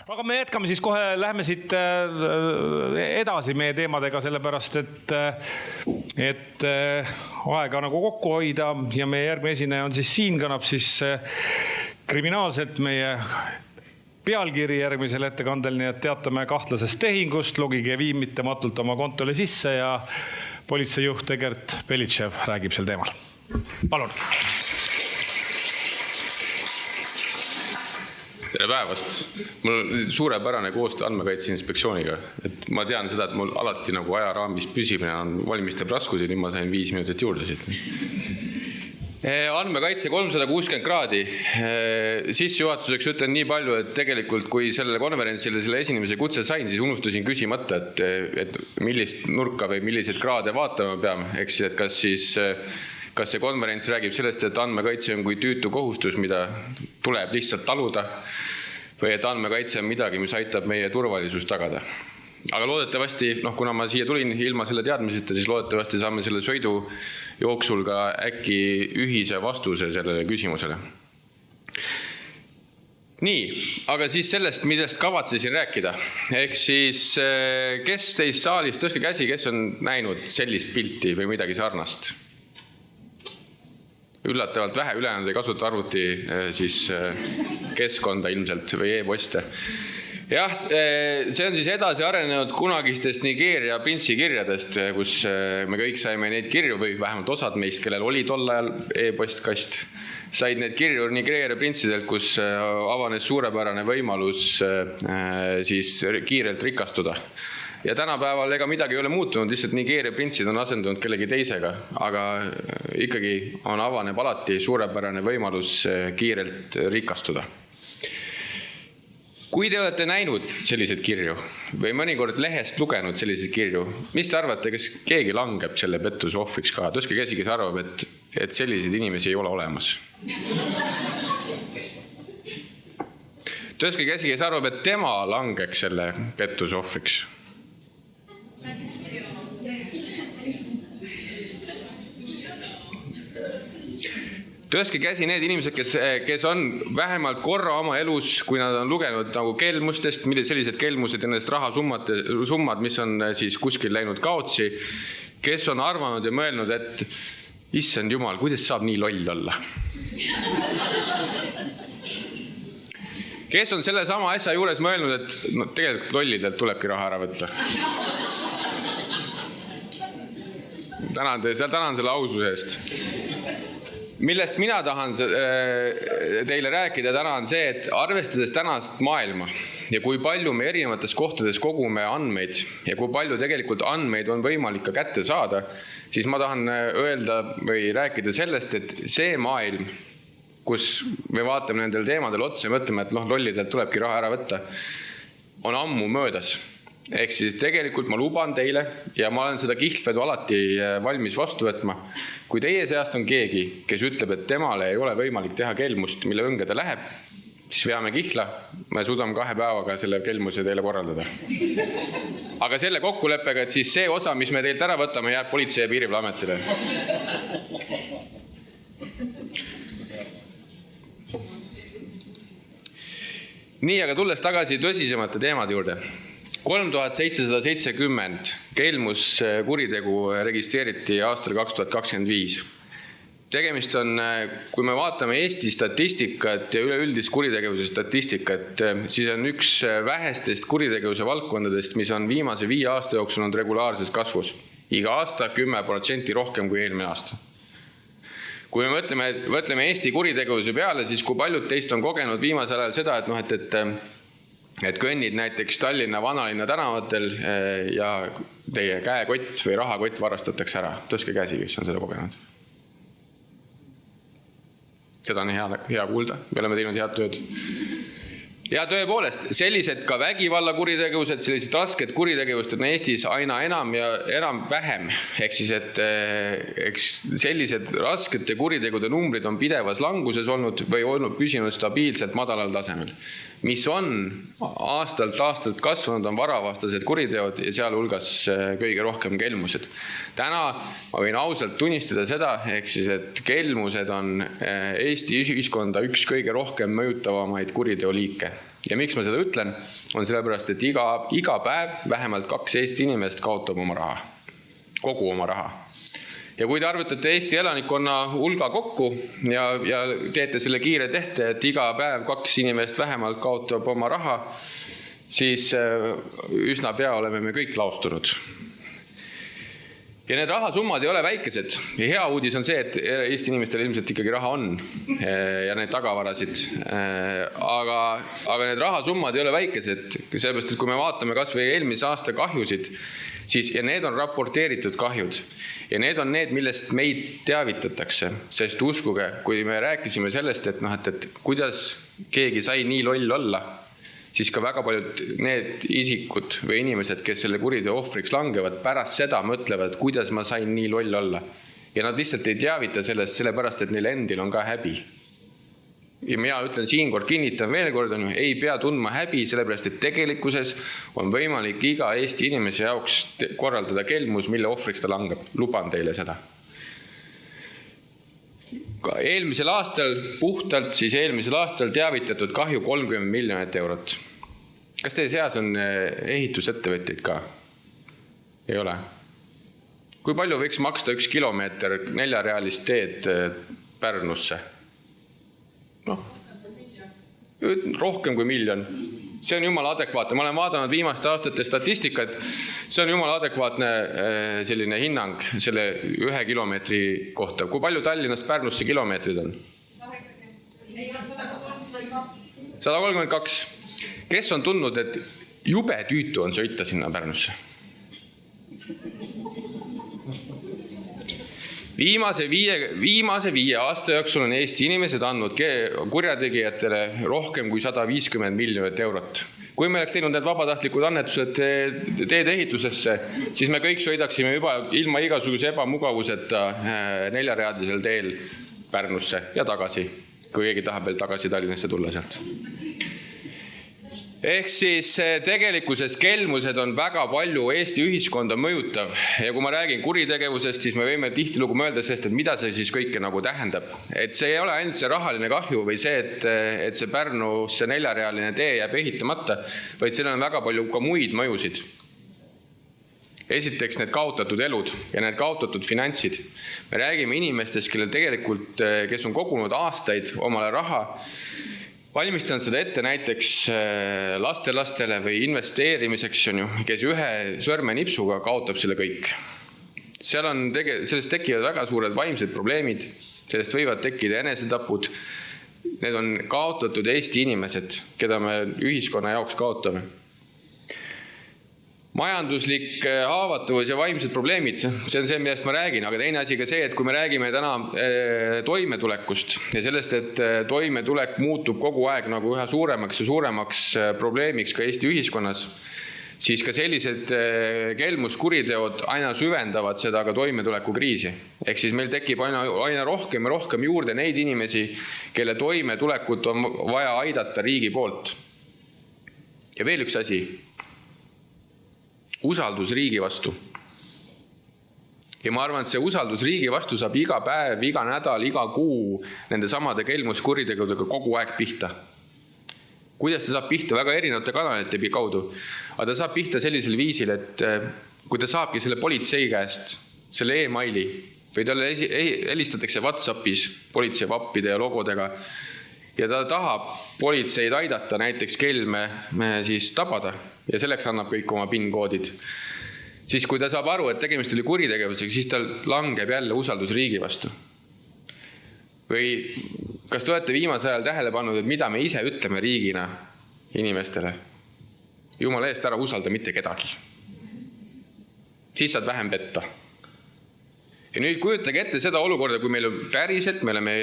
Aga me jätkame siis kohe, lähme siit edasi meie teemadega, sellepärast, et aega nagu kokku hoida ja meie järgmine esineja on siis siin, kannab siis kriminaalselt meie pealkiri järgmisel ettekandel, nii et teatame kahtlasest tehingust, logige viimitamatult oma kontole sisse ja politseijuht Egert Belitšev räägib sel teemal. Palun! Tere päevast. Mul on suurepärane koostöö Andmekaitse Inspektsiooniga. Et ma tean seda, et mul alati nagu ajaraamis püsimine on valmistab raskusi, nüüd ma sain 5 minutit juurde siit. Andmekaitse 360 kraadi. Sissejuhatuseks ütlen nii palju, et tegelikult kui sellele konverentsile selle esinemise kutse sain, siis unustasin küsimata, et millist nurka või milliseid kraade vaatama peame. Eks, et kas see konverents räägib sellest, et andmekaitse on kui tüütu kohustus, mida tuleb lihtsalt taluda, või et andmekaitse on midagi, mis aitab meie turvalisust tagada. Aga loodetavasti, kuna ma siia tulin ilma selle teadmiseta, siis loodetavasti saame selle sõidu jooksul ka äkki ühise vastuse sellele küsimusele. Nii, aga siis sellest, millest kavatsesin rääkida. Ehk siis, kes teist saalis, tõstke käsi, kes on näinud sellist pilti või midagi sarnast? Üllatavalt vähe, ülejäänud ei kasuta arvuti siis keskkonda ilmselt või e-poste. Jah, see on siis edasi arenenud kunagistest Nigeeria pintsikirjadest, kus me kõik saime neid kirju või vähemalt osad meist, kellel oli tol ajal e-postkast, said need kirju Nigeeria printsidelt, kus avanes suurepärane võimalus siis kiirelt rikastuda. Ja tänapäeval ega midagi ei ole muutunud, lihtsalt Nigeeria printsid on asendunud kellegi teisega, aga ikkagi avaneb alati suurepärane võimalus kiirelt rikastuda. Kui te olete näinud selliseid kirju või mõnikord lehest lugenud selliseid kirju, mis te arvate, kas keegi langeb selle pettuse ohvriks ka? Tõstke käsi, kes arvab, et selliseid inimesi ei ole olemas. Tõstke käsi, kes arvab, et tema langeks selle pettuse ohvriks. Tõstke käsi need inimesed, kes on vähemalt korra oma elus, kui nad on lugenud nagu kelmustest, sellised kelmused ja nendest rahasummad, mis on siis kuskil läinud kaotsi, kes on arvanud ja mõelnud, et issand jumal, kuidas saab nii loll olla? Kes on selle sama asja juures mõelnud, et tegelikult lollidelt tulebki raha ära võtta? Tänan selle aususe eest. Millest mina tahan teile rääkida täna on see, et arvestades tänast maailma ja kui palju me erinevates kohtades kogume andmeid ja kui palju tegelikult andmeid on võimalik ka kätte saada, siis ma tahan öelda või rääkida sellest, et see maailm, kus me vaatame nendel teemadel otsa ja mõtleme, et lollidelt tulebki raha ära võtta, on ammu möödas. Ehk siis tegelikult ma luban teile ja ma olen seda kihlvedu alati valmis vastu võtma. Kui teie seast on keegi, kes ütleb, et temale ei ole võimalik teha kelmust, mille õnge ta läheb, siis veame kihla, me suudame 2 päevaga selle kelmuse teile korraldada. Aga selle kokkuleppega, et siis see osa, mis me teilt ära võtame, jääb Politsei- ja Piirivalveametile. Nii, aga tulles tagasi tõsisemate teemade juurde. 3770 kelmuskuritegu registreeriti aastal 2025. Tegemist on, kui me vaatame Eesti statistikat ja üleüldist kuritegevuse statistikat, siis on üks vähestest kuritegevuse valdkondadest, mis on viimase 5 aasta jooksul on regulaarses kasvus. Iga aasta 10% rohkem kui eelmine aasta. Kui me mõtleme Eesti kuritegevuse peale, siis kui paljud teist on kogenud viimasel ajal seda, et kõnnid näiteks Tallinna vanalinna tänavatel ja teie käekott või rahakott varastatakse ära. Tõstke käsi, kes on seda kogenud. Seda on hea kuulda. Me oleme teinud head tööd. Ja tõepoolest, sellised ka vägivallakuritegevused, sellised rasked kuritegevused on Eestis aina enam ja enam vähem. Ehk siis, et sellised raskete kuritegude numbrid on pidevas languses olnud või olnud püsinud stabiilselt madalal tasemel. Mis on aastalt kasvanud, on varavastased kuriteod ja sealhulgas kõige rohkem kelmused. Täna ma võin ausalt tunnistada seda, ehk siis, et kelmused on Eesti ühiskonda üks kõige rohkem mõjutavamaid kuriteoliike. Ja miks ma seda ütlen, on sellepärast, et iga päev vähemalt 2 Eesti inimest kaotab oma raha. Kogu oma raha. Ja kui te arvutate Eesti elanikkonna hulga kokku ja teete selle kiire tehte, et iga päev 2 inimest vähemalt kaotab oma raha, siis üsna pea oleme me kõik laustunud. Ja need rahasummad ei ole väikesed. Ja hea uudis on see, et Eesti inimestel ilmselt ikkagi raha on ja need tagavarasid. Aga need rahasummad ei ole väikesed, sellepärast, et kui me vaatame kas või eelmise aasta kahjusid, siis, ja need on raporteeritud kahjud. Ja need on need, millest meid teavitatakse. Sest uskuge, kui me rääkisime sellest, et kuidas keegi sai nii loll olla, siis ka väga paljud need isikud või inimesed, kes selle kuriteo ohvriks langevad, pärast seda mõtlevad, kuidas ma sain nii loll olla. Ja nad lihtsalt ei teavita sellest, sellepärast, et neil endil on ka häbi. Ja mina ütlen siinkord, kinnitan veel kord, ei pea tundma häbi, sellepärast, et tegelikkuses on võimalik iga Eesti inimese jaoks korraldada kelmus, mille ohvriks ta langeb. Luban teile seda. Eelmisel aastal, puhtalt siis eelmisel aastal teavitatud kahju 30 miljonit eurot. Kas teie seas on ehitusettevõtteid ka? Ei ole. Kui palju võiks maksta 1 kilomeeter 4-realist teed Pärnusse? Rohkem kui 1 miljon. See on jumala adekvaatne. Ma olen vaadanud viimaste aastate statistikat. See on jumala adekvaatne selline hinnang selle 1 kilomeetri kohta. Kui palju Tallinnast Pärnusse kilomeetrid on? 132. Kes on tundnud, et jube tüütu on sõita sinna Pärnusse? Viimase 5 aasta jooksul on Eesti inimesed andnud kurjategijatele rohkem kui 150 miljonit eurot. Kui me oleks teinud need vabatahtlikud annetused teede ehitusesse, siis me kõik sõidaksime juba ilma igasuguse ebamugavuseta 4-readisel teel Pärnusse ja tagasi, kui keegi tahab veel tagasi Tallinnasse tulla sealt. Ehk siis tegelikkuses kelmused on väga palju Eesti ühiskonda mõjutav. Ja kui ma räägin kuritegevusest, siis me võime tihtilugu mõelda sellest, et mida see siis kõike nagu tähendab. Et see ei ole ainult see rahaline kahju või see, et see Pärnusse 4-realine tee jääb ehitamata, vaid seal on väga palju ka muid mõjusid. Esiteks need kaotatud elud ja need kaotatud finantsid. Me räägime inimestest, kellel tegelikult, kes on kogunud aastaid omale raha, valmistan seda ette näiteks lastelastele või investeerimiseks, kes ühe sõrme nipsuga kaotab selle kõik. Sellest tekivad väga suured vaimsed probleemid, sellest võivad tekkida enesetapud. Need on kaotatud Eesti inimesed, keda me ühiskonna jaoks kaotame. Majanduslik haavatavus ja vaimsed probleemid, see on see, millest ma räägin, aga teine asi ka see, et kui me räägime täna toimetulekust ja sellest, et toimetulek muutub kogu aeg nagu üha suuremaks ja suuremaks probleemiks ka Eesti ühiskonnas, siis ka sellised kelmuskuriteod aina süvendavad seda ka toimetuleku kriisi. Ehk siis meil tekib aina rohkem ja rohkem juurde neid inimesi, kelle toimetulekut on vaja aidata riigi poolt. Ja veel üks asi. Usaldus riigi vastu. Ja ma arvan, et see usaldus riigi vastu saab iga päev, iga nädal, iga kuu nende samade kelmuskuritegudega kogu aeg pihta. Kuidas ta saab pihta? Väga erinevate kanalite kaudu. Aga ta saab pihta sellisel viisil, et kui ta saabki selle politsei käest, selle e-maili, või talle helistatakse WhatsAppis politsei vappide ja logodega, ja ta tahab politseid aidata näiteks kelme siis tabada, ja selleks annab kõik oma PIN-koodid. Siis kui ta saab aru, et tegemist oli kuritegevusega, siis tal langeb jälle usaldus riigi vastu. Või kas te olete viimase ajal tähele pannud, et mida me ise ütleme riigina inimestele? Jumala eest ära usalda mitte kedagi. Siis saad vähem petta. Ja nüüd kujutage ette seda olukorda, kui meil on päriselt, me oleme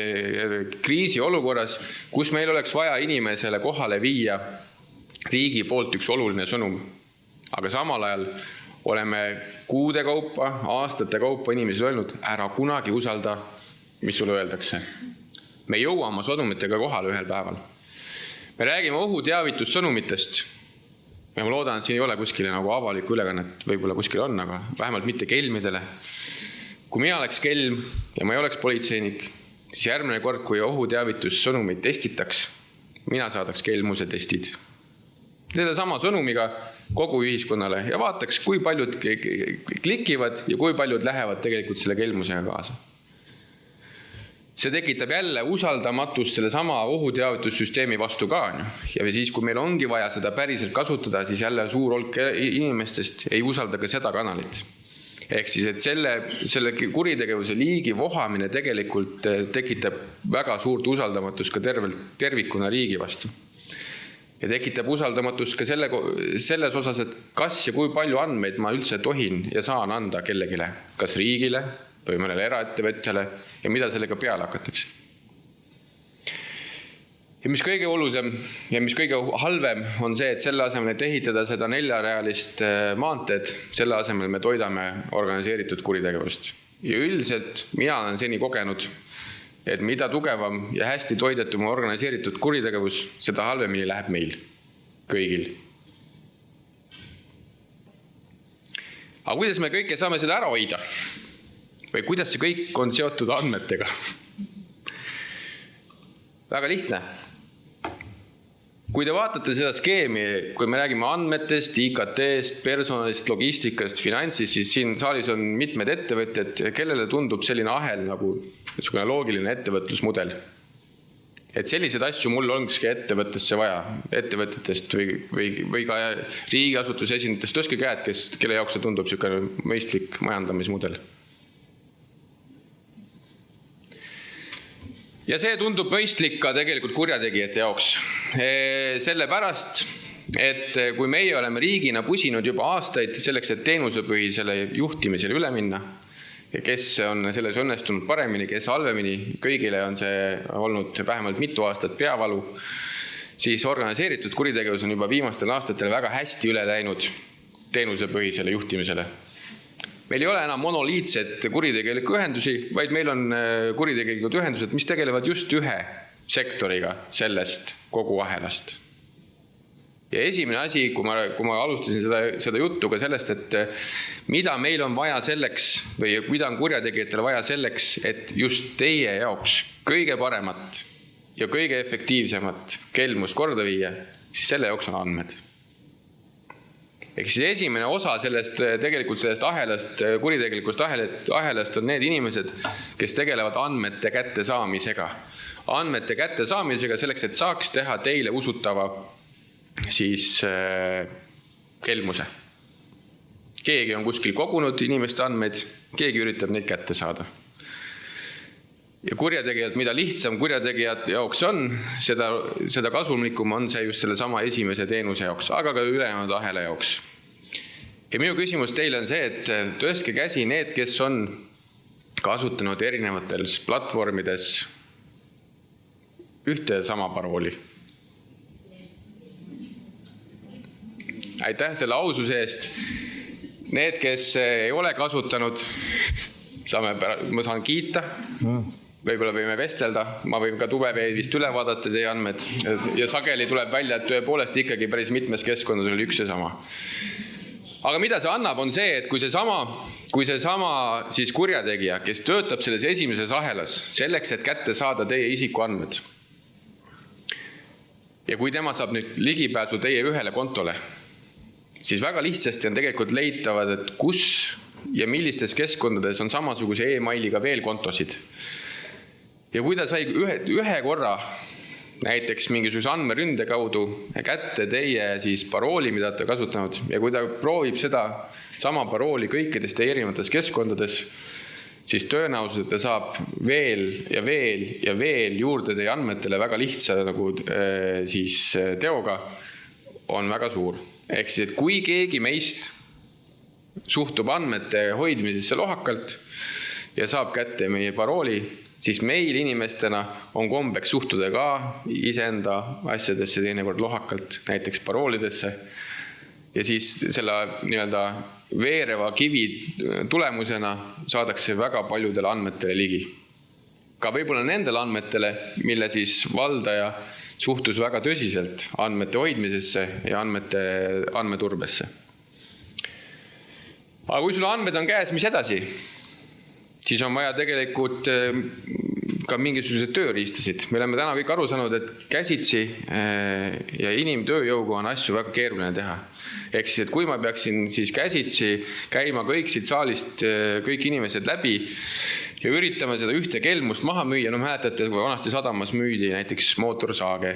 kriisi olukorras, kus meil oleks vaja inimesele kohale viia riigi poolt üks oluline sõnum. Aga samal ajal oleme kuude kaupa, aastate kaupa inimesed öelnud, ära kunagi usalda, mis sulle öeldakse. Me jõua oma sõnumitega kohale ühel päeval. Me räägime ohuteavitussõnumitest. Ja ma loodan, et siin ei ole kuskile nagu avalikku ülekannet, võib-olla kuskil on, aga vähemalt mitte kelmidele. Kui mina oleks kelm ja ma ei oleks politseinik, siis järgmine kord, kui ohuteavitussõnumid testitaks, mina saadaks kelmuse testid. Selle sama sõnumiga kogu ühiskonnale ja vaataks, kui paljud klikivad ja kui paljud lähevad tegelikult selle kelmusega kaasa. See tekitab jälle usaldamatust selle sama ohuteavitussüsteemi vastu ka. Ja siis, kui meil ongi vaja seda päriselt kasutada, siis jälle suur hulk inimestest ei usalda ka seda kanalit. Ehk siis, et selle kuritegevuse liigi vohamine tegelikult tekitab väga suurt usaldamatust ka tervikuna riigi vastu. Ja tekitab usaldamatust ka selles osas, et kas ja kui palju andmeid ma üldse tohin ja saan anda kellegile, kas riigile või mõnele eraettevõtjale ja mida sellega peale hakatakse. Ja mis kõige olulisem ja mis kõige halvem on see, et selle asemel, et ehitada seda 4-realist maanteed, selle asemel me toidame organiseeritud kuritegevust. Ja üldiselt mina olen seni kogenud, et mida tugevam ja hästi toidetum organiseeritud kuritegevus, seda halvemini läheb meil kõigil. Aga kuidas me kõike saame seda ära hoida? Või kuidas see kõik on seotud andmetega? Väga lihtne. Kui te vaatate seda skeemi, kui me räägime andmetest, IKT-st, personalist, logistikast, finantsist, siis siin saalis on mitmed ettevõtjad, kellele tundub selline ahel nagu loogiline ettevõtlusmudel. Et sellised asju mul ongi ettevõttesse vaja, ettevõtetest või ka riigiasutuse esindajatest, tõstke käed, kelle jaoks see tundub mõistlik majandamismudel. Ja see tundub mõistlik ka tegelikult kurjategijate jaoks. Sellepärast, et kui meie oleme riigina pusinud juba aastaid selleks, et teenusepõhisele juhtimisele üle minna, ja kes on selles õnnestunud paremini, kes halvemini, kõigile on see olnud vähemalt mitu aastat peavalu, siis organiseeritud kuritegevus on juba viimastel aastatel väga hästi üle läinud teenusepõhisele juhtimisele. Meil ei ole enam monoliitsed kuritegelikku ühendusi, vaid meil on kuritegelikud ühendused, mis tegelevad just ühe sektoriga sellest kogu ahelast. Ja esimene asi, kui ma alustasin seda juttu ka sellest, et mida meil on vaja selleks või mida on kurjategijatele vaja selleks, et just teie jaoks kõige paremat ja kõige efektiivsemat kelmust korda viia, siis selle jaoks on andmed. Ehk siis esimene osa sellest ahelast, kuritegelikust ahelast on need inimesed, kes tegelevad andmete kättesaamisega. Andmete kättesaamisega selleks, et saaks teha teile usutava siis kelmuse. Keegi on kuskil kogunud inimeste andmeid, keegi üritab neid kätte saada. Ja kurjategijad, mida lihtsam kurjategijad jaoks on, seda kasumlikum on see just selle sama esimese teenuse jaoks, aga ka ülejäänud ahela jaoks. Ja minu küsimus teile on see, et tõstke käsi need, kes on kasutanud erinevatel platvormides ühte sama parooli. Aitäh selle aususe eest. Need, kes ei ole kasutanud, ma saan kiita. Võib-olla võime vestelda, ma võin ka tubeveedist üle vaadata teie andmed ja sageli tuleb välja, et tõepoolest ikkagi päris mitmes keskkonnas oli üks ja sama. Aga mida see annab, on see, et kui see sama siis kurjategija, kes töötab selles esimeses ahelas, selleks, et kätte saada teie isikuandmed. Ja kui tema saab nüüd ligipääsu teie ühele kontole, siis väga lihtsasti on tegelikult leitavad, et kus ja millistes keskkondades on samasuguse e-mailiga veel kontosid. Ja kui ta sai ühe korra näiteks mingisuguse andmeründe kaudu kätte teie siis parooli, mida ta kasutanud, ja kui ta proovib seda sama parooli kõikides teie erinevates keskkondades, siis tõenäoliselt ta saab veel ja veel ja veel juurde teie andmetele väga lihtsa nagu, siis teoga on väga suur. Ehk siis, et kui keegi meist suhtub andmete hoidmisesse lohakalt ja saab kätte meie parooli, siis meil inimestena on kombeks suhtuda ka iseenda asjadesse teinekord lohakalt, näiteks paroolidesse. Ja siis selle nii-öelda veereva kivi tulemusena saadakse väga paljudele andmetele ligi. Ka võib-olla nendele andmetele, mille siis valdaja suhtus väga tõsiselt andmete hoidmisesse ja andmeturbesse. Aga kui sul andmed on käes, mis edasi? Siis on vaja tegelikult ka mingisuguseid tööriistasid. Me oleme täna kõik aru saanud, et käsitsi ja inimtööjõuga on asju väga keeruline teha. Ehk siis, et kui ma peaksin siis käsitsi käima kõik siit saalist, kõik inimesed läbi ja üritame seda ühte kelmust maha müüa, no mäletate, kui vanasti sadamas müüdi näiteks mootorsaage,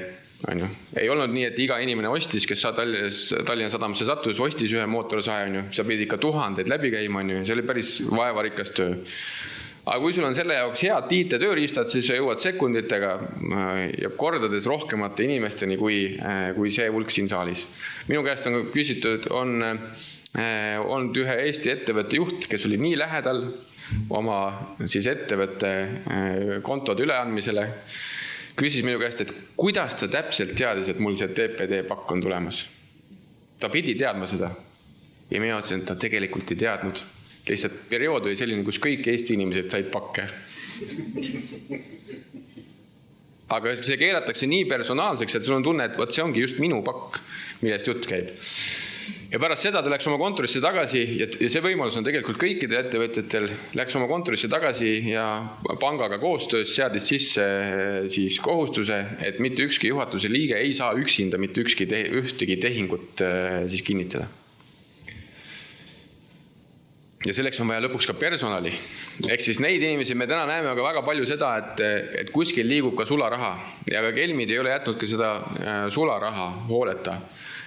on ju. Ei olnud nii, et iga inimene ostis, kes Tallinna sadamasse sattus, ostis ühe mootorsae, on ju. Sa pidi ikka tuhandeid läbi käima, on ju. See oli päris vaevarikas töö. Aga kui sul on selle jaoks head IT-tööriistad, siis sa jõuad sekunditega ja kordades rohkemate inimesteni kui see hulk siin saalis. Minu käest on küsitud, on ühe Eesti ettevõtte juht, kes oli nii lähedal oma siis ettevõtte kontode üleandmisele, küsis minu käest, et kuidas ta täpselt teadis, et mul see TPD-pakk on tulemas. Ta pidi teadma seda. Ja mina ütlesin, et ta tegelikult ei teadnud. Lihtsalt periood oli selline, kus kõik Eesti inimesed said pakke. Aga see keeratakse nii personaalseks, et sul on tunne, et võt see ongi just minu pakk, millest jutt käib. Ja pärast seda ta läks oma kontorisse tagasi ja see võimalus on tegelikult kõikide ettevõtjatel, läks oma kontorisse tagasi ja pangaga koostöös seadis sisse siis kohustuse, et mitte ükski juhatuse liige ei saa üksinda mitte ühtegi tehingut siis kinnitada. Ja selleks on vaja lõpuks ka personali. Ehk siis neid inimesi me täna näeme aga väga palju seda, et kuskil liigub ka sularaha ja ka kelmid ei ole jätnud ka seda sularaha hooleta.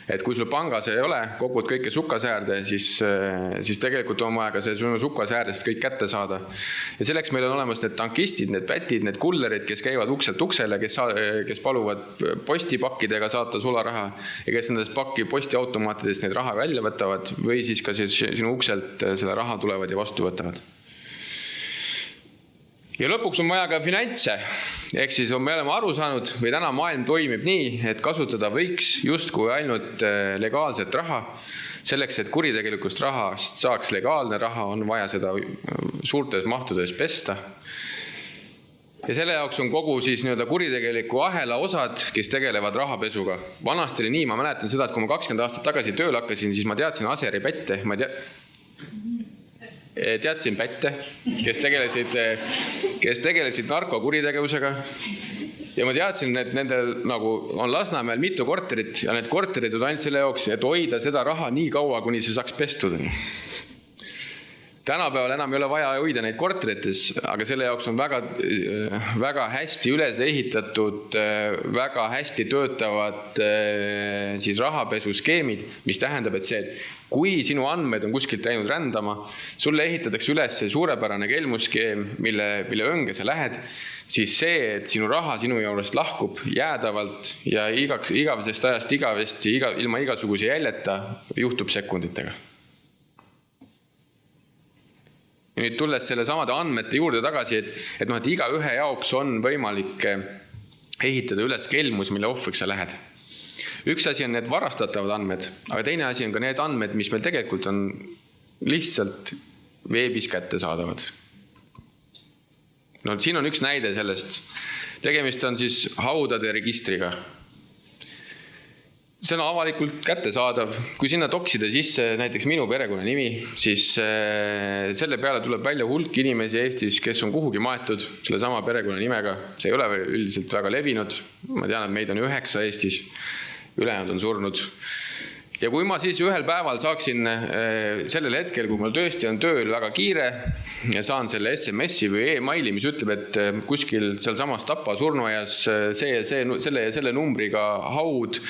Et kui sul pangas ei ole kokud kõike sukkasäärde, siis tegelikult on vaja ka see sukkasäärest kõik kätte saada. Ja selleks meil on olemas need tankistid, need pätid, need kullerid, kes käivad ukselt uksele, kes paluvad postipakkidega saata sularaha ja kes nendest postiautomaatidest neid raha välja võtavad või siis ka sinu ukselt selle raha tulevad ja vastu võtavad. Ja lõpuks on vaja ka finantse. Ehk siis me oleme aru saanud või täna maailm toimib nii, et kasutada võiks justkui ainult legaalset raha. Selleks, et kuritegelikust rahast saaks legaalne raha, on vaja seda suurtes mahtudes pesta. Ja selle jaoks on kogu siis kuritegeliku ahela osad, kes tegelevad rahapesuga. Vanasti oli nii, ma mäletan seda, et kui ma 20 aastat tagasi tööl hakkasin, siis ma teadsin Aseri pätte. Teadsin pätte, kes tegelesid narkokuritegevusega ja ma teadsin, et nendel nagu on Lasnamäel mitu korterit ja need korterid on ainult selle jaoks, et hoida seda raha nii kaua, kuni see saaks pestud. Tänapäeval enam ei ole vaja hoida neid korterites, aga selle jaoks on väga hästi üles ehitatud, väga hästi töötavad siis rahapesuskeemid, mis tähendab, et see, et kui sinu andmed on kuskilt läinud rändama, sulle ehitatakse üles see suurepärane kelmuskeem, mille õnge sa lähed, siis see, et sinu raha sinu juurest lahkub jäädavalt ja igavesest ajast igavesti, ilma igasuguse jäljeta, juhtub sekunditega. Ja nüüd tulles selle samade andmete juurde tagasi, et iga ühe jaoks on võimalik ehitada üles kelmus, mille ohvriks sa lähed. Üks asi on need varastatavad andmed, aga teine asi on ka need andmed, mis meil tegelikult on lihtsalt veebis kätte saadavad. No, siin on üks näide sellest. Tegemist on siis haudade registriga. See on avalikult kättesaadav. Kui sinna toksida sisse näiteks minu perekonna nimi, siis selle peale tuleb välja hulk inimesi Eestis, kes on kuhugi maetud selle sama perekonna nimega. See ei ole üldiselt väga levinud. Ma tean, et meid on 9 Eestis. Ülejäänud on surnud. Ja kui ma siis ühel päeval saaksin sellel hetkel, kui mul tõesti on tööl väga kiire ja saan selle SMS-i või e-maili, mis ütleb, et kuskil seal samas Tapa surnuaias selle numbriga haud,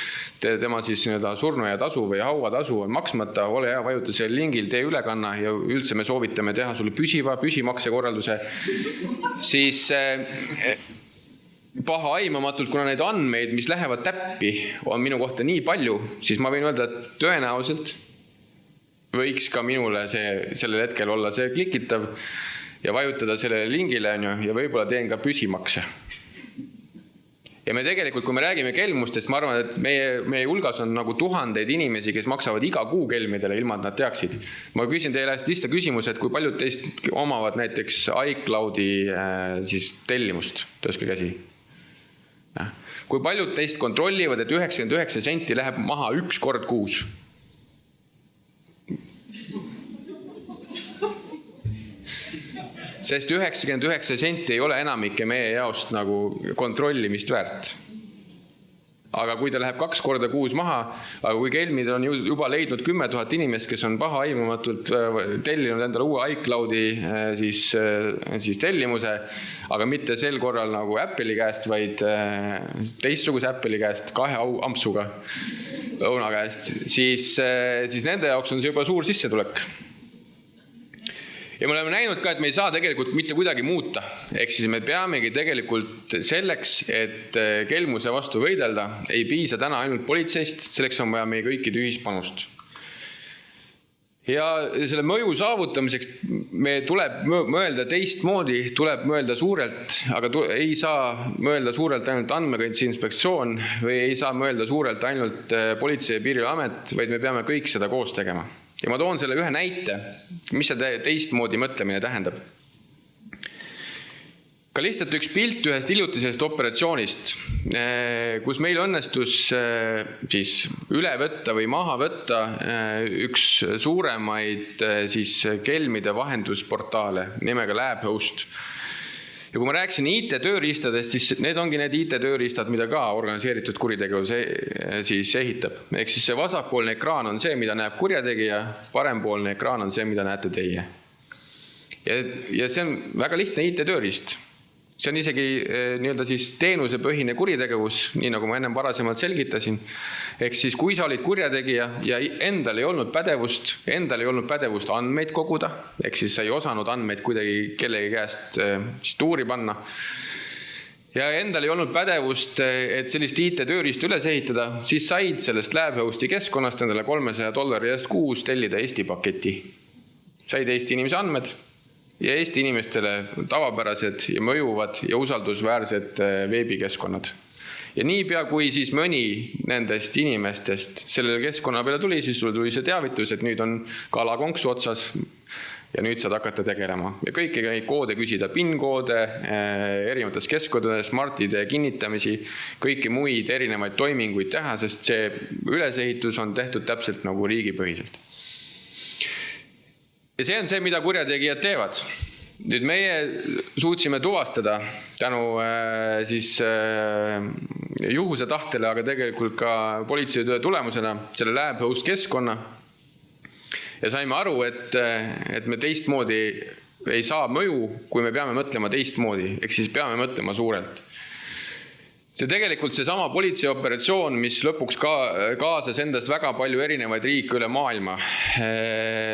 tema siis surnuaia tasu või hauatasu on maksmata, ole hea, vajuta selle lingil, tee ülekanna ja üldse me soovitame teha sulle püsimaksekorralduse, siis paha aimamatult, kuna neid andmeid, mis lähevad täppi, on minu kohta nii palju, siis ma võin öelda, et tõenäoliselt võiks ka minule sellel hetkel olla see klikitav ja vajutada sellele lingile ja võib-olla teen ka püsimakse. Ja me tegelikult, kui me räägime kelmustest, ma arvan, et meie hulgas on nagu tuhandeid inimesi, kes maksavad iga kuu kelmidele, ilma et nad teaksid. Ma küsin teile lihtsa küsimuse, et kui paljud teist omavad näiteks iCloudi siis tellimust, tõuske käsi. Kui paljud teist kontrollivad, et 99 senti läheb maha 1 kord kuus? sest 99 senti ei ole enamike meie jaost nagu kontrollimist väärt. Aga kui ta läheb 2 korda kuus maha, aga kui kelmid on juba leidnud 10 000 inimest, kes on paha aimamatult tellinud endale uue iCloudi siis tellimuse, aga mitte sel korral nagu Apple'i käest, vaid teistsuguse Apple'i käest 2 ampsuga õuna käest, siis nende jaoks on see juba suur sissetulek. Ja me oleme näinud ka, et me ei saa tegelikult mitte kuidagi muuta. Ehk siis me peamegi tegelikult selleks, et kelmuse vastu võidelda, ei piisa täna ainult politseist, selleks on vaja meie kõikide ühispanust. Ja selle mõju saavutamiseks me tuleb mõelda teistmoodi, tuleb mõelda suurelt, aga ei saa mõelda suurelt ainult Andmekaitse Inspektsioon või ei saa mõelda suurelt ainult Politsei- ja Piirivalveamet, vaid me peame kõik seda koos tegema. Ja ma toon selle ühe näite, mis see teistmoodi mõtlemine tähendab. Ka lihtsalt üks pilt ühest hiljutisest operatsioonist, kus meil õnnestus siis üle võtta või maha võtta üks suuremaid siis kelmide vahendusportaale nimega LabHost. Ja kui ma rääkisin IT-tööriistadest, siis need ongi need IT-tööriistad, mida ka organiseeritud kuritegevus siis ehitab. Ehk siis see vasakpoolne ekraan on see, mida näeb kurjategija, parempoolne ekraan on see, mida näete teie. Ja see on väga lihtne IT-tööriist. See on isegi nii-öelda siis teenusepõhine kuritegevus, nii nagu ma ennem varasemalt selgitasin. Ehk siis kui sa olid kurjategija ja endal ei olnud pädevust andmeid koguda, ehk siis sa ei osanud andmeid kuidagi kellegi käest siis tuuri panna, ja endal ei olnud pädevust, et sellist IT-tööriist üles ehitada, siis said sellest LabHosti keskkonnast endale $300 eest kuus tellida Eesti paketi. Said Eesti inimese andmed ja Eesti inimestele tavapärased ja mõjuvad ja usaldusväärsed veebikeskkonnad. Ja niipea kui siis mõni nendest inimestest sellele keskkonna peale tuli, siis tuli see teavitus, et nüüd on kalakonksu otsas ja nüüd saad hakata tegelema. Ja kõiki koode küsida, PIN-koode, erinevates keskkondades, Smart-ID kinnitamisi, kõiki muid erinevaid toiminguid teha, sest see ülesehitus on tehtud täpselt nagu riigipõhiselt. Ja see on see, mida kurjategijad teevad. Nüüd meie suutsime tuvastada tänu siis juhuse tahtele, aga tegelikult ka politseitöö tulemusena selle LabHost keskkonna. Ja saime aru, et me teistmoodi ei saa mõju, kui me peame mõtlema teistmoodi, ehk siis peame mõtlema suurelt. See tegelikult see sama politseioperatsioon, mis lõpuks kaasas endast väga palju erinevaid riike üle maailma,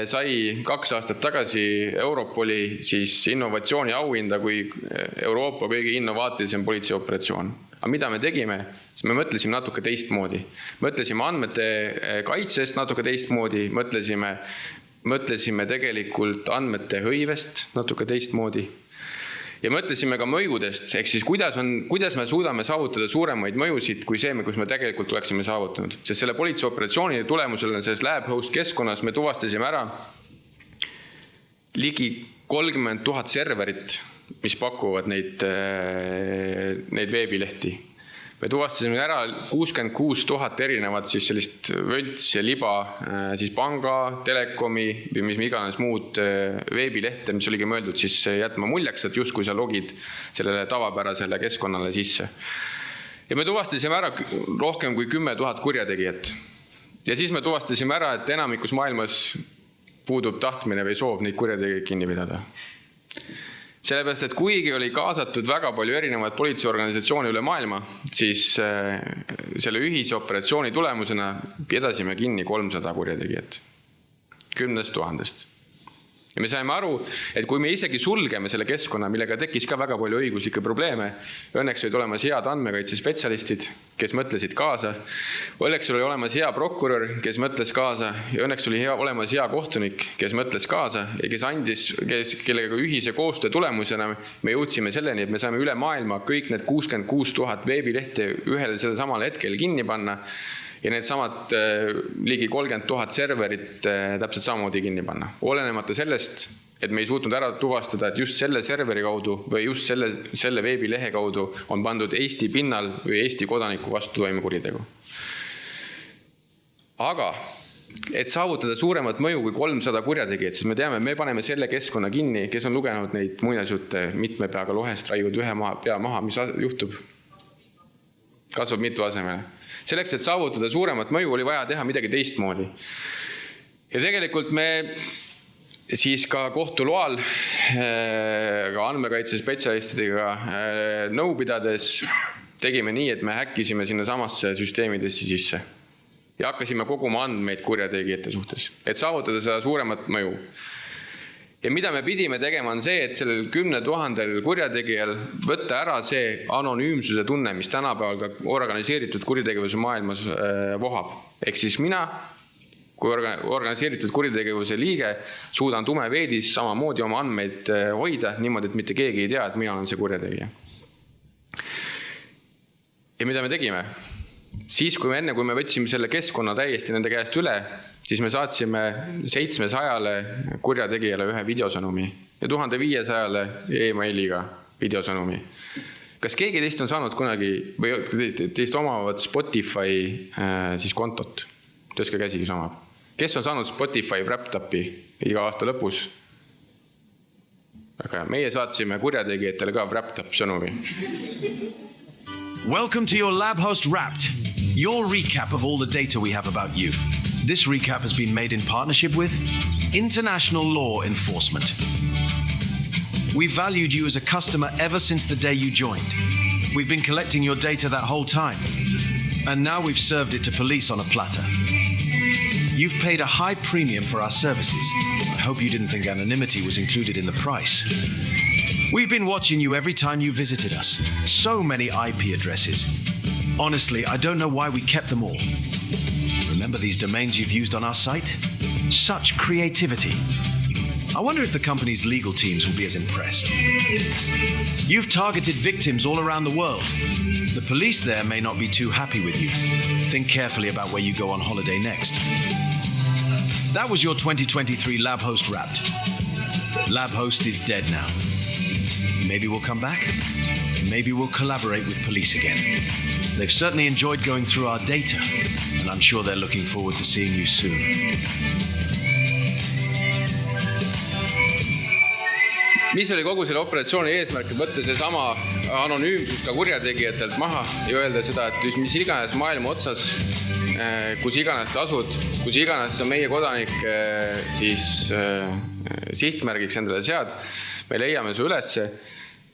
sai 2 aastat tagasi Europoli siis innovatsiooni auhinda kui Euroopa kõige innovaatilisem politseioperatsioon. Aga mida me tegime? Me mõtlesime natuke teistmoodi. Mõtlesime andmete kaitsest natuke teistmoodi, mõtlesime tegelikult andmete hõivest natuke teistmoodi. Ja mõtlesime ka mõjudest, ehk siis kuidas me suudame saavutada suuremaid mõjusid kui see, kus me tegelikult oleksime saavutanud. Sest selle politseioperatsiooni tulemusel selles LabHost keskkonnas me tuvastasime ära ligi 30 000 serverit, mis pakuvad neid veebilehti. Me tuvastasime ära 66 000 erinevat siis sellist völts ja liba siis panga, telekomi või mis iganes muud veebilehte, mis oligi mõeldud siis jätma muljaks, et just kui sa logid sellele tavapärasele keskkonnale sisse. Ja me tuvastasime ära rohkem kui 10 000 kurjategijat. Ja siis me tuvastasime ära, et enamikus maailmas puudub tahtmine või soov neid kurjategijaid kinni pidada. Sellepärast, et kuigi oli kaasatud väga palju erinevaid politseiorganisatsiooni üle maailma, siis selle ühise operatsiooni tulemusena pidasime kinni 300 kurjategijat 10 000. Ja me saime aru, et kui me isegi sulgeme selle keskkonna, millega tekkis ka väga palju õiguslikke probleeme, õnneks olid olemas head andmekaitsespetsialistid, kes mõtlesid kaasa, õnneks oli olemas hea prokurör, kes mõtles kaasa, ja õnneks oli olemas hea kohtunik, kes mõtles kaasa ja kellega ühise koostöö tulemusena me jõudsime selleni, et me saime üle maailma kõik need 66 000 veebilehte ühel sellel samal hetkel kinni panna ja need samad ligi 30 000 serverit täpselt samamoodi kinni panna. Olenemata sellest, et me ei suutnud ära tuvastada, et just selle serveri kaudu või just selle veebilehe kaudu on pandud Eesti pinnal või Eesti kodaniku vastu toime kuritegu. Aga et saavutada suuremat mõju kui 300 kurjategijat, siis me teame, me paneme selle keskkonna kinni, kes on lugenud neid muinasjutte mitme peaga lohest, raiud ühe pea maha, mis juhtub? Kasvab mitu asemele. Selleks, et saavutada suuremat mõju, oli vaja teha midagi teistmoodi. Ja tegelikult me siis ka kohtu loal, ka andmekaitse spetsialistidega nõu pidades tegime nii, et me häkkisime sinna samasse süsteemidesse sisse. Ja hakkasime koguma andmeid kurjategijate suhtes, et saavutada seda suuremat mõju. Ja mida me pidime tegema on see, et sellel 10 000 kurjategijal võtta ära see anonüümsuse tunne, mis tänapäeval ka organiseeritud kuritegevuse maailmas vohab. Ehk siis mina, kui organiseeritud kuritegevuse liige, suudan tumeveedis samamoodi oma andmeid hoida niimoodi, et mitte keegi ei tea, et mina olen see kurjategija. Ja mida me tegime? Siis, kui me võtsime selle keskkonna täiesti nende käest üle, siis me saatsime 700 kurjategijale ühe videosõnumi ja 1500 e-mailiga videosõnumi. Kas keegi teist on saanud kunagi, või teist omavad Spotify siis kontot? Tõske käsi, kes omab. Kes on saanud Spotify Wrapped-upi iga aasta lõpus? Aga meie saatsime kurjategijatele ka Wrapped-up sõnumi. Welcome to your LabHost Wrapped, your recap of all the data we have about you. This recap has been made in partnership with International Law Enforcement. We've valued you as a customer ever since the day you joined. We've been collecting your data that whole time, and now we've served it to police on a platter. You've paid a high premium for our services. I hope you didn't think anonymity was included in the price. We've been watching you every time you visited us. So many IP addresses. Honestly, I don't know why we kept them all. Remember these domains you've used on our site? Such creativity. I wonder if the company's legal teams will be as impressed. You've targeted victims all around the world. The police there may not be too happy with you. Think carefully about where you go on holiday next. That was your 2023 LabHost Wrapped. LabHost is dead now. Maybe we'll come back. Maybe we'll collaborate with police again. They've certainly enjoyed going through our data, and I'm sure they're looking forward to seeing you soon. Mis oli kogu selle operatsiooni eesmärk, võtta see sama anonüümsus ka kurjategijatelt maha ja öelda seda, et mis iganes maailma otsas, kus iganes asud, kus iganes on meie kodanik siis sihtmärgiks endale sead, me leiame su ülesse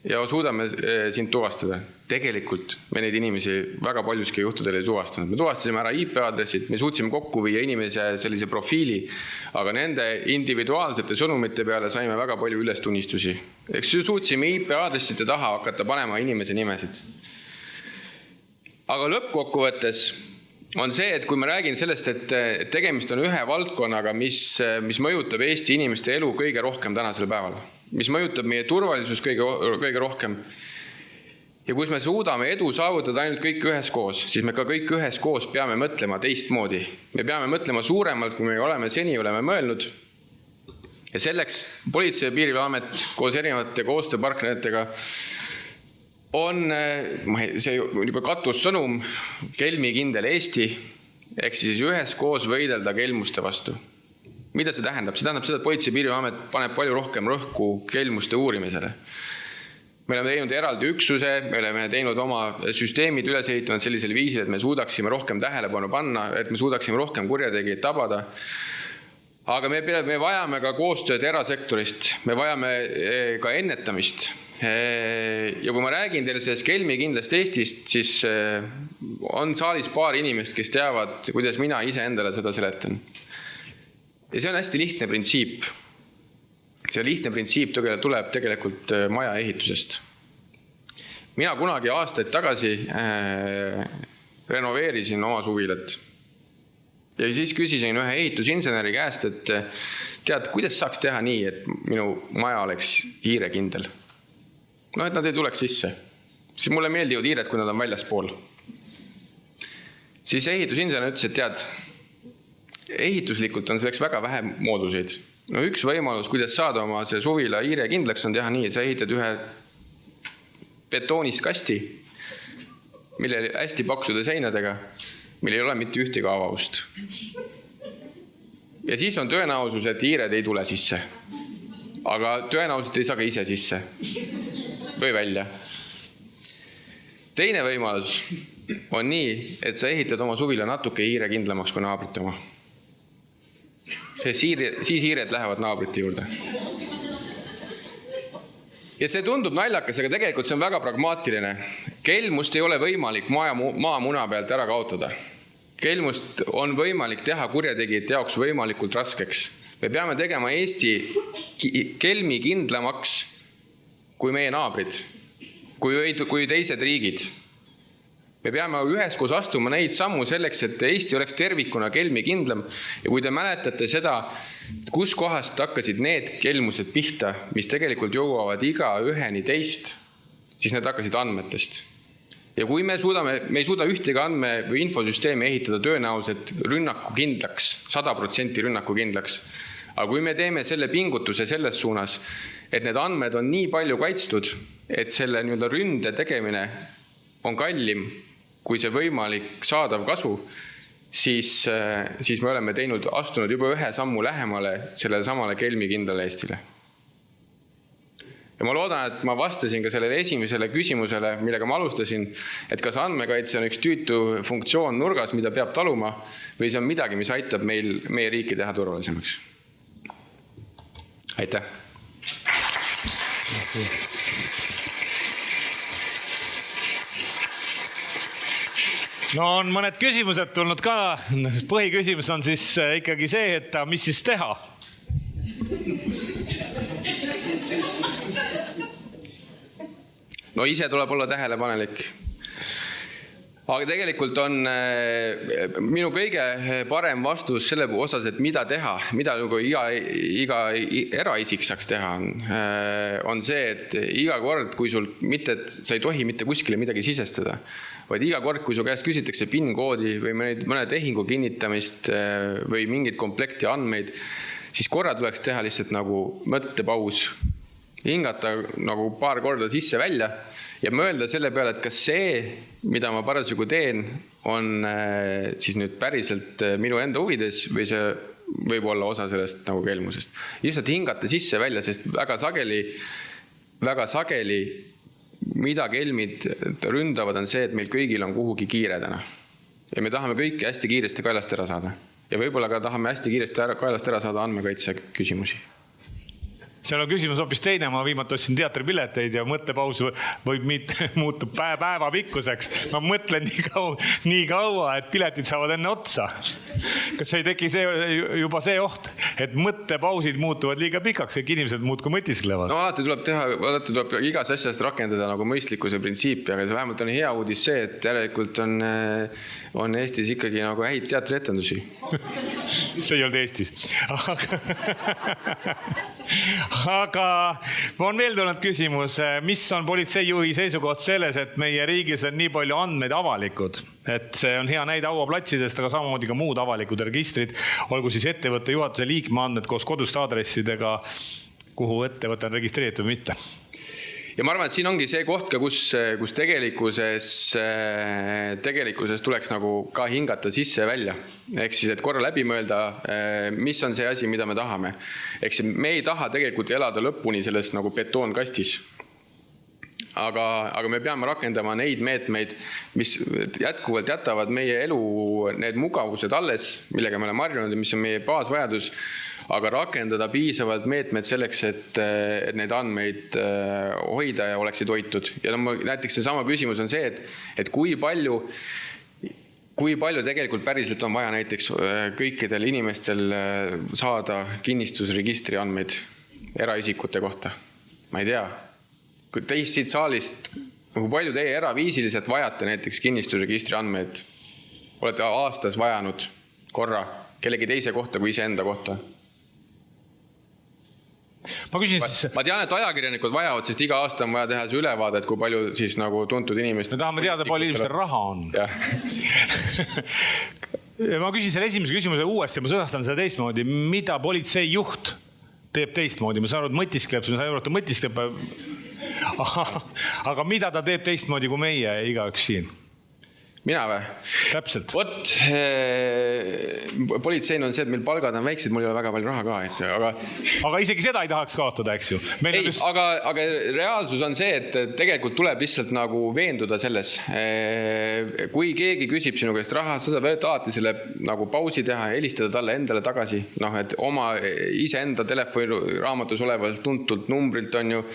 ja suudame sind tuvastada. Tegelikult me neid inimesi väga paljuski juhtudel ei tuvastanud. Me tuvastasime ära IP-aadressid, me suutsime kokku viia inimese sellise profiili, aga nende individuaalsete sõnumite peale saime väga palju ülestunnistusi. Eks suutsime IP-aadressite taha hakata panema inimese nimesid. Aga lõppkokkuvõttes on see, et kui ma räägin sellest, et tegemist on ühe valdkonnaga, mis mõjutab Eesti inimeste elu kõige rohkem tänasel päeval, mis mõjutab meie turvalisus kõige rohkem, ja kus me suudame edu saavutada ainult kõik üheskoos, siis me ka kõik üheskoos peame mõtlema teistmoodi. Me peame mõtlema suuremalt, kui me seni oleme mõelnud. Ja selleks Politsei- ja Piirivalveamet koos erinevate koostööpartneritega on see katussõnum kelmikindel Eesti, ehk siis üheskoos võidelda kelmuste vastu. Mida see tähendab? See tähendab seda, et Politsei- ja Piirivalveamet paneb palju rohkem rõhku kelmuste uurimisele. Me oleme teinud eraldi üksuse, me oleme teinud oma süsteemid üles ehitanud sellisel viisil, et me suudaksime rohkem tähelepanu panna, et me suudaksime rohkem kurjategijaid tabada. Aga me vajame ka koostööd erasektorist, me vajame ka ennetamist. Ja kui ma räägin teile sellest kelmikindlast Eestist, siis on saalis paar inimest, kes teavad, kuidas mina ise endale seda seletan. Ja see on hästi lihtne printsiip. See lihtne printsiip tuleb tegelikult maja ehitusest. Mina kunagi aastaid tagasi renoveerisin oma suvilat. Ja siis küsisin ühe ehitusinseneri käest, et tead, kuidas saaks teha nii, et minu maja oleks hiirekindel. No, et nad ei tuleks sisse. Siis mulle meeldivad hiired, kui nad on väljaspool. Siis ehitusinsener ütles, et tead, ehituslikult on selleks väga vähe mooduseid. No üks võimalus, kuidas saada oma see suvila hiire kindlaks, on teha nii, et sa ehitad ühe betoonist kasti, mille hästi paksude seinadega, mille ei ole mitte ühtegi avavust. Ja siis on tõenäosus, et hiired ei tule sisse. Aga tõenäoliselt ei saa ka ise sisse. Või välja. Teine võimalus on nii, et sa ehitad oma suvila natuke hiire kindlamaks kui naabrite oma. Siis hiired lähevad naabrite juurde. Ja see tundub naljakas, aga tegelikult see on väga pragmaatiline. Kelmust ei ole võimalik maamuna pealt ära kaotada. Kelmust on võimalik teha kurjategijate jaoks võimalikult raskeks. Me peame tegema Eesti kelmi kindlamaks kui meie naabrid, kui teised riigid. Me peame üheskoos astuma neid sammu selleks, et Eesti oleks tervikuna kelmi kindlam. Ja kui te mäletate seda, kus kohast hakkasid need kelmused pihta, mis tegelikult jõuavad iga üheni teist, siis need hakkasid andmetest. Ja kui me ei suuda ühtegi andme või infosüsteemi ehitada tõenäoliselt rünnaku kindlaks, 100% rünnaku kindlaks, aga kui me teeme selle pingutuse selles suunas, et need andmed on nii palju kaitstud, et selle ründe tegemine on kallim, kui see võimalik saadav kasu, siis me oleme astunud juba ühe sammu lähemale sellele samale kelmi kindlale Eestile. Ja ma loodan, et ma vastasin ka sellele esimesele küsimusele, millega ma alustasin, et kas andmekaitse on üks tüütu funktsioon nurgas, mida peab taluma, või see on midagi, mis aitab meie riiki teha turvalisemaks. Aitäh! No on mõned küsimused tulnud ka. Põhiküsimus on siis ikkagi see, et mis siis teha? No ise tuleb olla tähelepanelik. Aga tegelikult on minu kõige parem vastus selle osas, et mida teha, mida iga eraisik saaks teha, on see, et iga kord, kui sul sa ei tohi mitte kuskile midagi sisestada, vaid iga kord, kui su käest küsitakse PIN-koodi või mõne tehingu kinnitamist või mingid komplekti andmeid, siis korra tuleks teha lihtsalt nagu mõttepaus, hingata nagu paar korda sisse-välja ja mõelda selle peale, et kas see, mida ma parasjagu teen, on siis nüüd päriselt minu enda huvides või see võib olla osa sellest nagu kelmusest. Lihtsalt hingata sisse-välja, sest väga sageli mida kelmid ründavad on see, et meil kõigil on kuhugi kiire täna. Ja me tahame kõiki hästi kiiresti kaelast ära saada. Ja võib-olla ka tahame hästi kiiresti kaelast ära saada andmekaitse küsimusi. Seal on küsimus hoopis teine, ma viimati ostsin teatripileteid ja mõttepaus võib muutub päeva pikkuseks. Ma mõtlen nii kaua, et piletid saavad enne otsa. Kas ei teki juba see oht, et mõttepausid muutuvad liiga pikaks, et inimesed muudku mõtisklevad? No alati tuleb igas asjast rakendada nagu mõistlikkuse printsiipi, aga see vähemalt on hea uudis see, et järelikult on Eestis ikkagi nagu häid teatrietendusi. See ei olnud Eestis. Aga on veel tulnud küsimus, mis on politseijuhi seisukoht selles, et meie riigis on nii palju andmeid avalikud, et see on hea näide hauaplatsidest, aga samamoodi ka muud avalikud registrid, olgu siis ettevõtte juhatuse liikme andmed koos koduste aadressidega, kuhu ettevõte on registreeritud või mitte. Ja ma arvan, et siin ongi see koht ka, kus tegelikkuses tuleks nagu ka hingata sisse ja välja. Ehk siis, et korra läbi mõelda, mis on see asi, mida me tahame. Ehk siis me ei taha tegelikult elada lõpuni selles nagu betoonkastis. Aga me peame rakendama neid meetmeid, mis jätkuvalt jätavad meie elu need mugavused alles, millega me oleme harjunud ja mis on meie baasvajadus, aga rakendada piisavalt meetmed selleks, et need andmeid hoida ja oleksid hoitud. Ja näiteks see sama küsimus on see, et kui palju tegelikult päriselt on vaja näiteks kõikidel inimestel saada kinnistusregistri andmeid eraisikute kohta. Ma ei tea. Kui teist siit saalist, kui palju teie eraviisiliselt vajate näiteks kinnistusregistri andmeid, olete aastas vajanud korra kellegi teise kohta kui iseenda kohta? Ma tean, et ajakirjanikud vajavad, sest iga aasta on vaja teha see ülevaadet, kui palju siis nagu tuntud inimesed. Me tahame teada, palju inimestel raha on. Ma küsin selle esimese küsimuse uuesti, ma sõnastan seda teistmoodi. Mida politseijuht teeb teistmoodi? Ma saan aru, et mõtiskleb. Aga mida ta teeb teistmoodi kui meie igaüks siin? Mina või? Täpselt. Vot, politsein on see, et meil palgad on väiksed, mul ei ole väga palju raha ka, aga isegi seda ei tahaks kaotada, eks ju. Ei, aga reaalsus on see, et tegelikult tuleb lihtsalt nagu veenduda selles. Kui keegi küsib sinu käest raha, sa saad alati selle nagu pausi teha, helistada talle endale tagasi, et oma iseenda telefoni raamatus olevalt tuntult numbrilt on ju,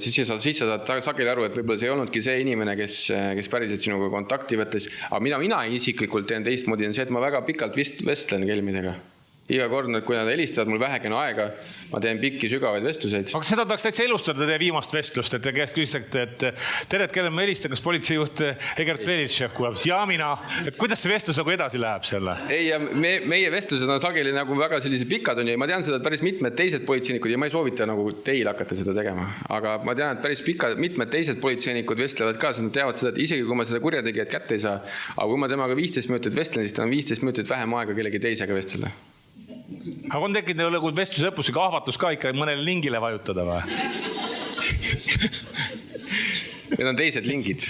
siis sa saad sageli aru, et võib-olla see ei olnudki see inimene, kes päriselt sinuga kontakti võttes. Aga mida mina isiklikult teen teistmoodi on see, et ma väga pikalt vestlen kelmidega. Iga kord, kui nad helistavad mul vähekene aega, ma teen pikki sügavaid vestluseid. Aga seda tahaks täitsa elustada teie viimast vestlust, et te käest küsisite, et tere, kellele ma helistan, kas politseijuht Egert Belitšev kuuleb? Ja mina, et kuidas see vestlus nagu edasi läheb selle? Ei, ja meie vestlused on sageli nagu väga sellise pikad on ja ma tean seda, et päris mitmed teised politseinikud ja ma ei soovita nagu teil hakata seda tegema. Aga ma tean, et päris mitmed teised politseinikud vestlevad ka, sest nad teavad seda, et isegi kui ma seda kurjategijat kätte ei saa, aga kui ma temaga 15 minutit vestlen, siis ta on 15 minutit vähem aega kellegi teisega vestelda. Aga on tekkinud nagu vestluse lõpus ahvatlus ka ikka mõnele lingile vajutada või? Need on teised lingid.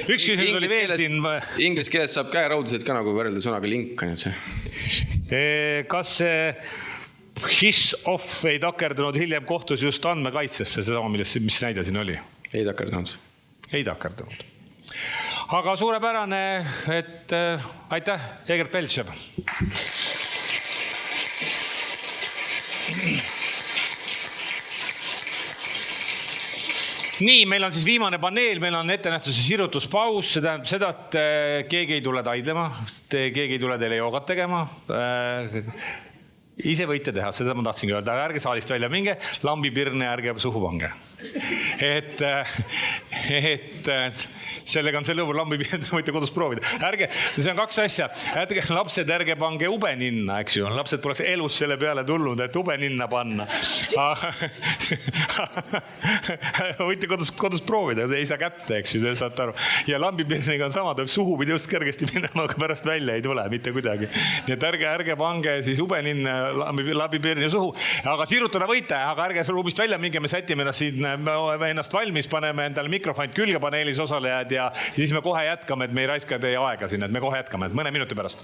Üks küsimus oli veel siin. Inglis keeles saab käeraudused ka nagu võrrelda sõnaga link. Kas see his off ei takerdunud hiljem kohtus just andmekaitsesse, seda, mis näide siin oli? Ei takerdunud. Ei takerdunud. Aga suurepärane, et aitäh, Egert Belitšev. Nii, meil on siis viimane paneel, meil on ette nähtud see sirutuspaus, see tähendab seda, et keegi ei tule taidlema, keegi ei tule teile joogat tegema. Ise võite teha, seda ma tahtsingi öelda, ärge saalist välja minge, lambipirne ärge suhu pange. Et sellega on selle lambipirne, võite kodus proovida. See on kaks asja, lapsed ärge pange ubeninna, eks ju, lapsed poleks elus selle peale tulnud, et ubeninna panna. Võite kodus proovida, ei saa kätte, eks ju, saate aru. Ja lambipirniga on sama, tuleb suhu pidi just kergesti minema, aga pärast välja ei tule mitte kuidagi. Nii et ärge pange siis ubeninna lambipirni suhu, aga sirutada võite, aga ärge ruumist välja minge, me sätime ennast valmis, paneme endale mikrofonid külge paneelis osalejad ja siis me kohe jätkame, et me ei raiska teie aega siin, et me kohe jätkame, et mõne minuti pärast.